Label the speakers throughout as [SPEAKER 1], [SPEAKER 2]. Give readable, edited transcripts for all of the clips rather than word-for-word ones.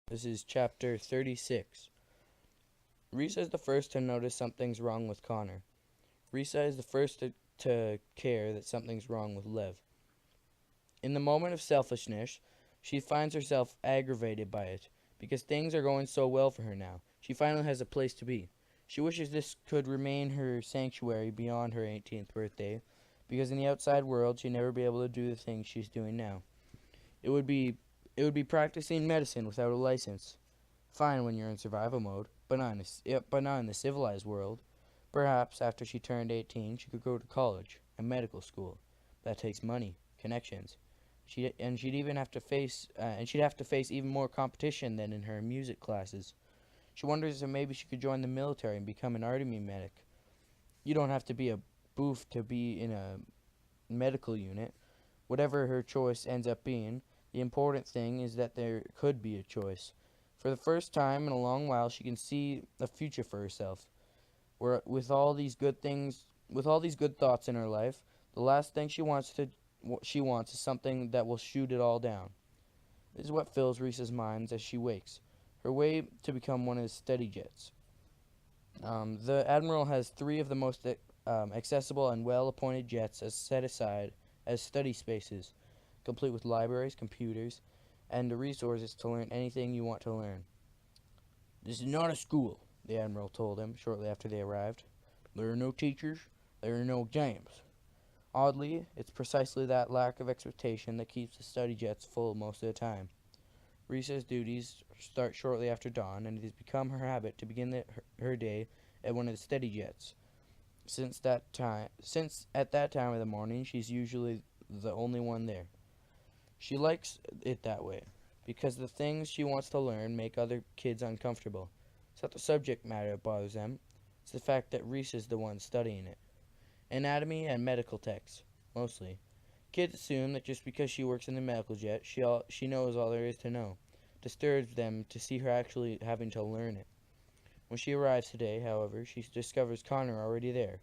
[SPEAKER 1] This is chapter 36. Risa is the first to notice something's wrong with Connor. Risa is the first to care that something's wrong with Lev. In the moment of selfishness, she finds herself aggravated by it because things are going so well for her now. She finally has a place to be. She wishes this could remain her sanctuary beyond her 18th birthday, because in the outside world she'd never be able to do the things she's doing now. It would be practicing medicine without a license. Fine when you're in survival mode, but not in the civilized world. Perhaps after she turned 18, she could go to college and medical school. That takes money, connections. She'd have to face even more competition than in her music classes. She wonders if maybe she could join the military and become an army medic. You don't have to be a boof to be in a medical unit. Whatever her choice ends up being, the important thing is that there could be a choice. For the first time in a long while, she can see a future for herself. Where with all these good thoughts in her life, the last thing she wants is something that will shoot it all down. This is what fills Risa's mind as she wakes. Her way to become one of his study jets. The Admiral has three of the most accessible and well-appointed jets as set aside as study spaces, complete with libraries, computers, and the resources to learn anything you want to learn. This is not a school, the Admiral told him shortly after they arrived. There are no teachers, there are no exams. Oddly, it's precisely that lack of expectation that keeps the study jets full most of the time. Risa's duties start shortly after dawn, and it has become her habit to begin her day at one of the study jets. Since at that time of the morning, she's usually the only one there. She likes it that way, because the things she wants to learn make other kids uncomfortable. It's not the subject matter that bothers them, it's the fact that Risa's the one studying it. Anatomy and medical texts, mostly. Kids assume that just because she works in the medical jet, she knows all there is to know. Disturbs them to see her actually having to learn it. When she arrives today, however, she discovers Connor already there.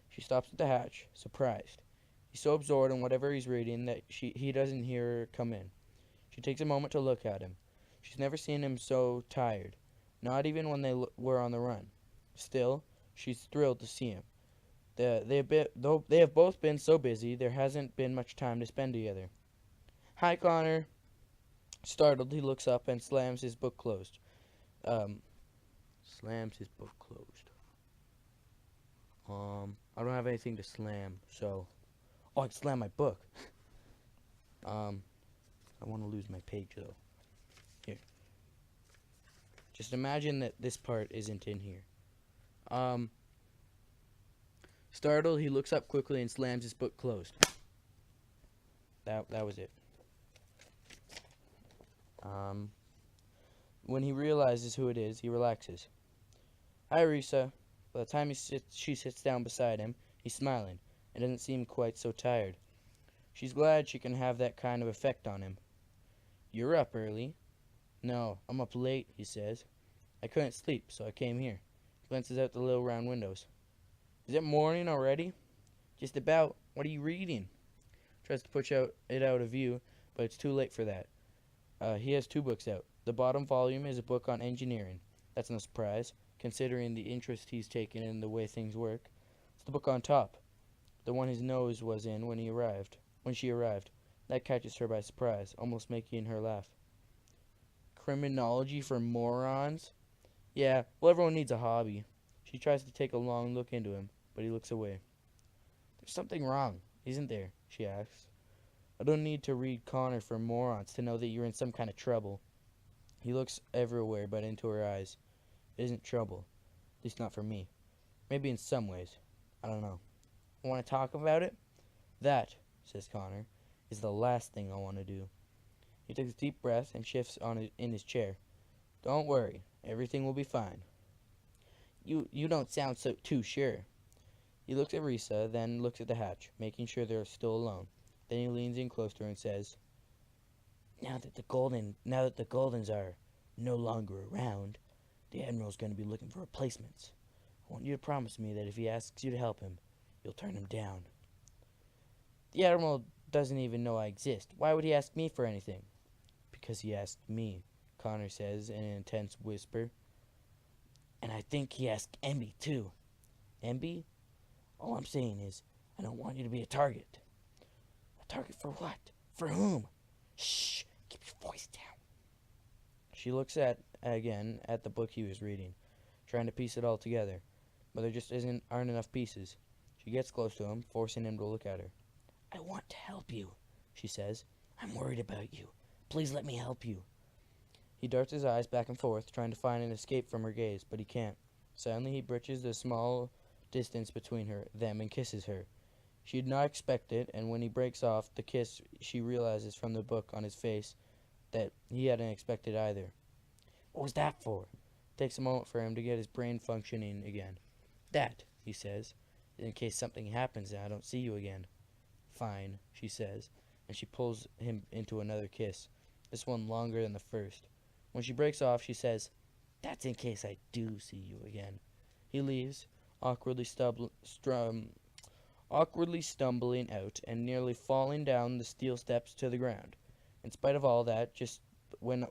[SPEAKER 1] She stops at the hatch, surprised. He's so absorbed in whatever he's reading that he doesn't hear her come in. She takes a moment to look at him. She's never seen him so tired, not even when they were on the run. Still, she's thrilled to see him. Though they have both been so busy, there hasn't been much time to spend together. Hi, Connor. Startled, he looks up and slams his book closed. Um, slams his book closed. I don't have anything to slam, so... Oh, I can slam my book. I want to lose my page, though. Here. Just imagine that this part isn't in here. Startled, he looks up quickly and slams his book closed. That was it. When he realizes who it is, he relaxes. Hi, Risa. By the time she sits down beside him, he's smiling and doesn't seem quite so tired. She's glad she can have that kind of effect on him. You're up early. No, I'm up late, he says. I couldn't sleep, so I came here. Glances out the little round windows. Is it morning already? Just about. What are you reading? Tries to push it out of view, but it's too late for that. He has two books out. The bottom volume is a book on engineering. That's no surprise, considering the interest he's taken in the way things work. It's the book on top, the one his nose was in when she arrived. That catches her by surprise, almost making her laugh. Criminology for morons? Yeah, well, everyone needs a hobby. She tries to take a long look into him, but he looks away. There's something wrong, isn't there? She asks. I don't need to read Connor for morons to know that you're in some kind of trouble. He looks everywhere but into her eyes. It isn't trouble. At least not for me. Maybe in some ways. I don't know. Want to talk about it? That, says Connor, is the last thing I want to do. He takes a deep breath and shifts in his chair. Don't worry. Everything will be fine. You don't sound so too sure. He looks at Risa, then looks at the hatch, making sure they're still alone. Then he leans in close to her and says, Now that the Goldens are no longer around, the Admiral's going to be looking for replacements. I want you to promise me that if he asks you to help him, you'll turn him down. The Admiral doesn't even know I exist. Why would he ask me for anything? Because he asked me, Connor says in an intense whisper. And I think he asked Emby, too. Emby? All I'm saying is, I don't want you to be a target. A target for what? For whom? Shh! Keep your voice down. She looks again at the book he was reading, trying to piece it all together, but there just aren't enough pieces. She gets close to him, forcing him to look at her. I want to help you, she says. I'm worried about you. Please let me help you. He darts his eyes back and forth, trying to find an escape from her gaze, but he can't. Suddenly he bridges the small distance between them and kisses her. She did not expect it, and when he breaks off the kiss, she realizes from the book on his face that he hadn't expected either. What was that for? It takes a moment for him to get his brain functioning again. That, he says, in case something happens and I don't see you again. Fine, she says, and she pulls him into another kiss, this one longer than the first. When she breaks off, she says, that's in case I do see you again. He leaves, awkwardly stumbling out and nearly falling down the steel steps to the ground. In spite of all that just went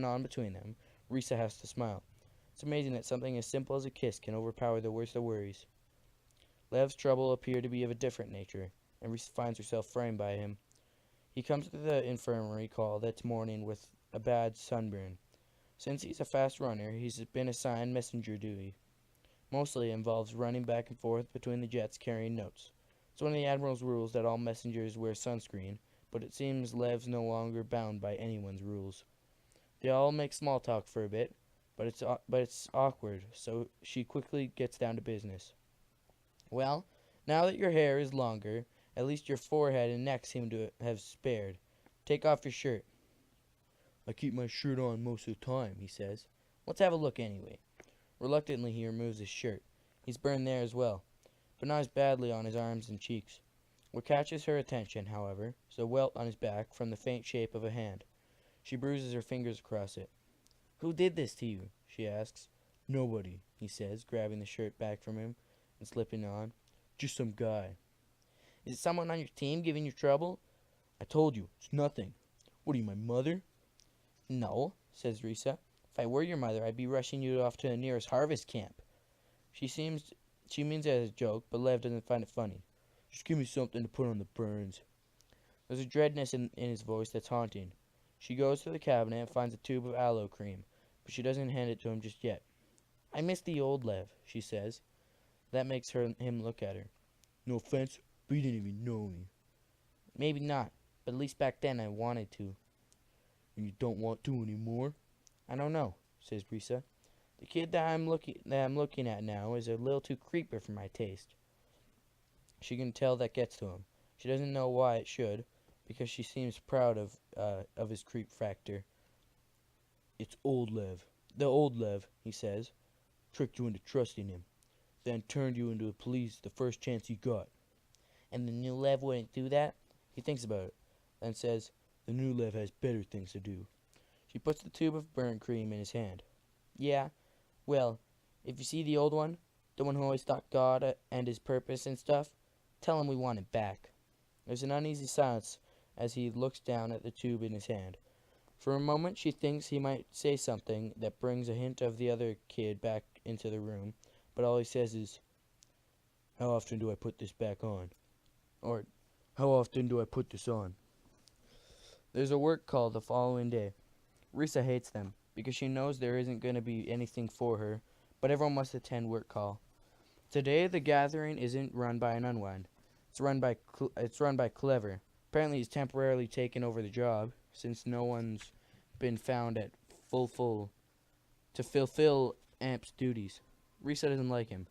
[SPEAKER 1] on between them, Risa has to smile. It's amazing that something as simple as a kiss can overpower the worst of worries. Lev's trouble appeared to be of a different nature, and Risa finds herself framed by him. He comes to the infirmary call that morning with a bad sunburn. Since he's a fast runner, he's been assigned messenger duty. Mostly it involves running back and forth between the jets carrying notes. It's one of the Admiral's rules that all messengers wear sunscreen, but it seems Lev's no longer bound by anyone's rules. They all make small talk for a bit, but it's awkward, so she quickly gets down to business. Well, now that your hair is longer, at least your forehead and neck seem to have spared. Take off your shirt. I keep my shirt on most of the time, he says. Let's have a look anyway. Reluctantly, he removes his shirt. He's burned there as well, but not as badly on his arms and cheeks. What catches her attention, however, is a welt on his back from the faint shape of a hand. She bruises her fingers across it. Who did this to you? She asks. Nobody, he says, grabbing the shirt back from him and slipping it on. Just some guy. Is it someone on your team giving you trouble? I told you, it's nothing. What are you, my mother? No, says Risa. If I were your mother, I'd be rushing you off to the nearest harvest camp. She means it as a joke, but Lev doesn't find it funny. Just give me something to put on the burns. There's a dreadness in his voice that's haunting. She goes to the cabinet and finds a tube of aloe cream, but she doesn't hand it to him just yet. I miss the old Lev, she says. That makes him look at her. No offense, but you didn't even know me. Maybe not, but at least back then I wanted to. And you don't want to anymore? I don't know, says Risa. The kid that I'm looking at now is a little too creeper for my taste. She can tell that gets to him. She doesn't know why it should, because she seems proud of his creep factor. It's old Lev. The old Lev, he says. Tricked you into trusting him. Then turned you into the police the first chance he got. And the new Lev wouldn't do that? He thinks about it, then says, the new Lev has better things to do. She puts the tube of burnt cream in his hand. Yeah, well, if you see the old one, the one who always thought God and his purpose and stuff, tell him we want it back. There's an uneasy silence as he looks down at the tube in his hand. For a moment she thinks he might say something that brings a hint of the other kid back into the room, but all he says is, how often do I put this back on? Or, how often do I put this on? There's a work call the following day. Risa hates them, because she knows there isn't going to be anything for her, but everyone must attend work call. Today the gathering isn't run by an unwind. It's run by Clever. Apparently he's temporarily taken over the job, since no one's been found at full to fulfill Amp's duties. Risa doesn't like him.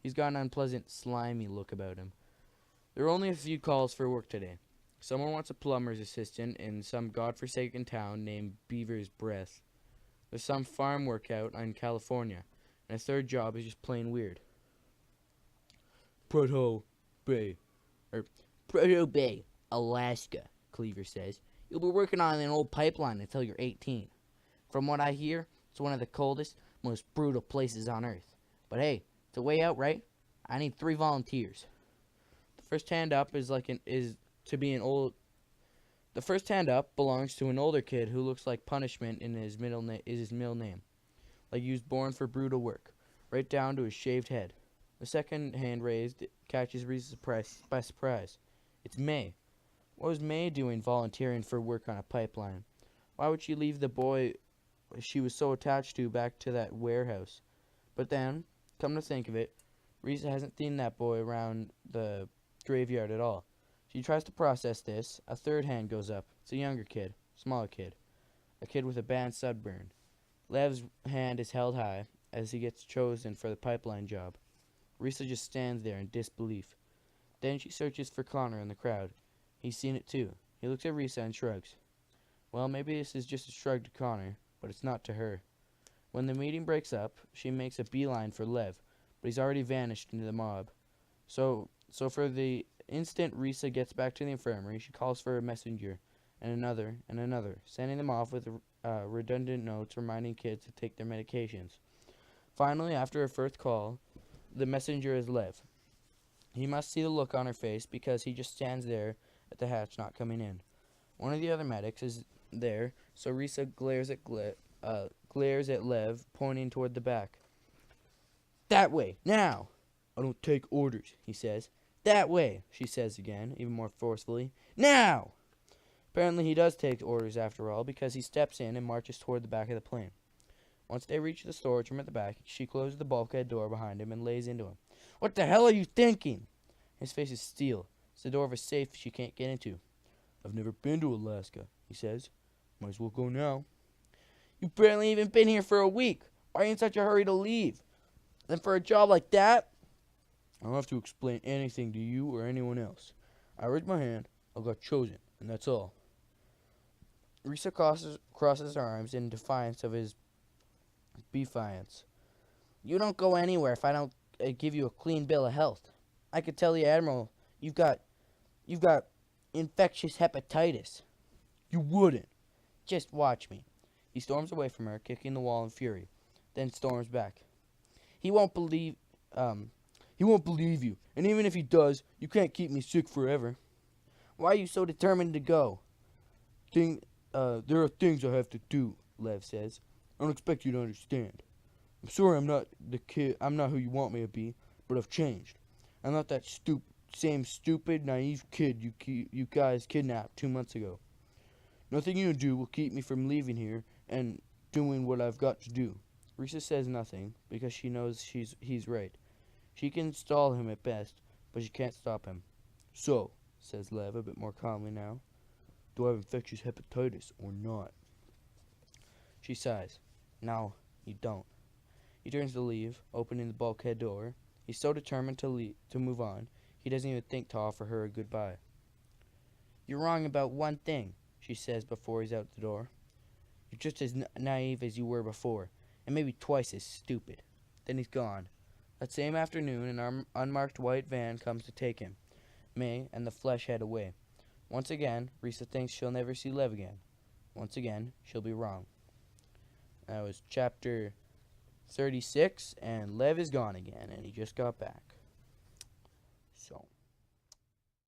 [SPEAKER 1] He's got an unpleasant, slimy look about him. There are only a few calls for work today. Someone wants a plumber's assistant in some godforsaken town named Beaver's Breath. There's some farm work out in California, and a third job is just plain weird. Prudhoe Bay, Alaska, Cleaver says. You'll be working on an old pipeline until you're 18. From what I hear, it's one of the coldest, most brutal places on Earth. But hey, it's a way out, right? I need 3 volunteers. The first hand up is to be an old The first hand up belongs to an older kid who looks like punishment in his middle name, like he was born for brutal work, right down to his shaved head. The second hand raised catches Reese by surprise. It's May. What was May doing volunteering for work on a pipeline? Why would she leave the boy she was so attached to back to that warehouse? But then, come to think of it, Reese hasn't seen that boy around the graveyard at all. She tries to process this. A third hand goes up. It's a younger kid, smaller kid, a kid with a bad sunburn. Lev's hand is held high as he gets chosen for the pipeline job. Risa just stands there in disbelief. Then she searches for Connor in the crowd. He's seen it too. He looks at Risa and shrugs. Well, maybe this is just a shrug to Connor, but it's not to her. When the meeting breaks up, she makes a beeline for Lev, but he's already vanished into the mob. So for the instant Risa gets back to the infirmary, she calls for a messenger, and another, sending them off with redundant notes reminding kids to take their medications. Finally, after her first call, the messenger is Lev. He must see the look on her face because he just stands there at the hatch not coming in. One of the other medics is there, so Risa glares at Lev, pointing toward the back. That way, now! I don't take orders, he says. That way, she says again, even more forcefully. Now! Apparently he does take orders after all, because he steps in and marches toward the back of the plane. Once they reach the storage room at the back, she closes the bulkhead door behind him and lays into him. What the hell are you thinking? His face is steel. It's the door of a safe she can't get into. I've never been to Alaska, he says. Might as well go now. You've barely even been here for a week. Why are you in such a hurry to leave? And for a job like that? I don't have to explain anything to you or anyone else. I raised my hand, I got chosen, and that's all. Risa crosses her arms in defiance of his defiance. You don't go anywhere if I don't give you a clean bill of health. I could tell the Admiral you've got infectious hepatitis. You wouldn't. Just watch me. He storms away from her, kicking the wall in fury, then storms back. He won't believe you, and even if he does, you can't keep me sick forever. Why are you so determined to go? There are things I have to do, Lev says. I don't expect you to understand. I'm sorry I'm not who you want me to be, but I've changed. I'm not that same stupid, naive kid you guys kidnapped 2 months ago. Nothing you do will keep me from leaving here and doing what I've got to do. Risa says nothing, because she knows he's right. She can stall him at best, but she can't stop him. So, says Lev a bit more calmly now, do I have infectious hepatitis or not? She sighs. No, you don't. He turns to leave, opening the bulkhead door. He's so determined to move on, he doesn't even think to offer her a goodbye. You're wrong about one thing, she says before he's out the door. You're just as naive as you were before, and maybe twice as stupid. Then he's gone. That same afternoon, an unmarked white van comes to take him. May and the flesh head away. Once again, Risa thinks she'll never see Lev again. Once again, she'll be wrong. That was chapter 36, and Lev is gone again, and he just got back. So...